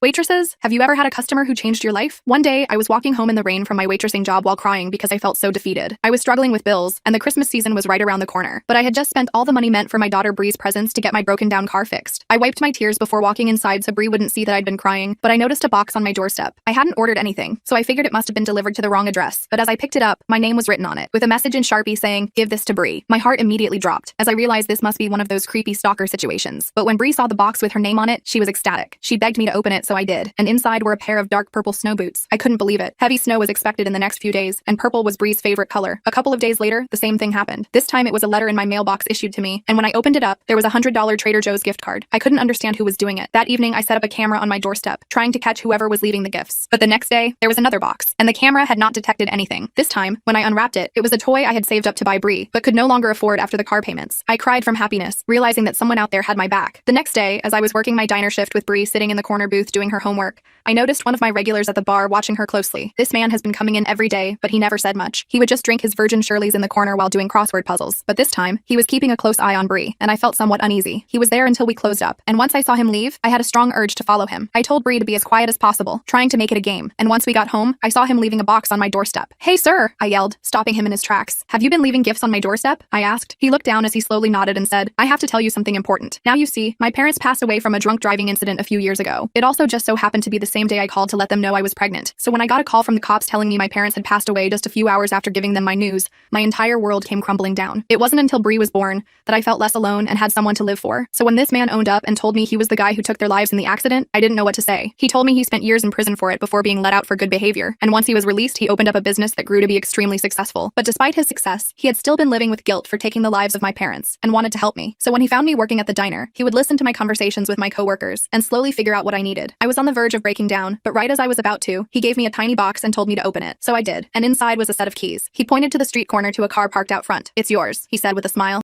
Waitresses, have you ever had a customer who changed your life? One day, I was walking home in the rain from my waitressing job while crying because I felt so defeated. I was struggling with bills, and the Christmas season was right around the corner. But I had just spent all the money meant for my daughter Bree's presents to get my broken down car fixed. I wiped my tears before walking inside so Bree wouldn't see that I'd been crying, but I noticed a box on my doorstep. I hadn't ordered anything, so I figured it must have been delivered to the wrong address. But as I picked it up, my name was written on it, with a message in Sharpie saying, "Give this to Bree." My heart immediately dropped, as I realized this must be one of those creepy stalker situations. But when Bree saw the box with her name on it, she was ecstatic. She begged me to open it, so I did, and inside were a pair of dark purple snow boots. I couldn't believe it. Heavy snow was expected in the next few days, and purple was Bree's favorite color. A couple of days later, the same thing happened. This time it was a letter in my mailbox issued to me, and when I opened it up, there was a $100 Trader Joe's gift card. I couldn't understand who was doing it. That evening, I set up a camera on my doorstep, trying to catch whoever was leaving the gifts. But the next day, there was another box, and the camera had not detected anything. This time, when I unwrapped it, it was a toy I had saved up to buy Bree, but could no longer afford after the car payments. I cried from happiness, realizing that someone out there had my back. The next day, as I was working my diner shift with Bree sitting in the corner booth doing her homework, I noticed one of my regulars at the bar watching her closely. This man has been coming in every day, but he never said much. He would just drink his Virgin Shirleys in the corner while doing crossword puzzles. But this time, he was keeping a close eye on Bree, and I felt somewhat uneasy. He was there until we closed up, and once I saw him leave, I had a strong urge to follow him. I told Bree to be as quiet as possible, trying to make it a game, and once we got home, I saw him leaving a box on my doorstep. "Hey, sir," I yelled, stopping him in his tracks. "Have you been leaving gifts on my doorstep?" I asked. He looked down as he slowly nodded and said, "I have to tell you something important. Now you see, my parents passed away from a drunk driving incident a few years ago. It also just so happened to be the same day I called to let them know I was pregnant. So when I got a call from the cops telling me my parents had passed away just a few hours after giving them my news, my entire world came crumbling down. It wasn't until Bree was born that I felt less alone and had someone to live for. So when this man owned up and told me he was the guy who took their lives in the accident, I didn't know what to say. He told me he spent years in prison for it before being let out for good behavior, and once he was released, he opened up a business that grew to be extremely successful. But despite his success, he had still been living with guilt for taking the lives of my parents and wanted to help me. So when he found me working at the diner, he would listen to my conversations with my coworkers and slowly figure out what I needed. I was on the verge of breaking down, but right as I was about to, he gave me a tiny box and told me to open it. So I did, and inside was a set of keys. He pointed to the street corner to a car parked out front. "It's yours," he said with a smile.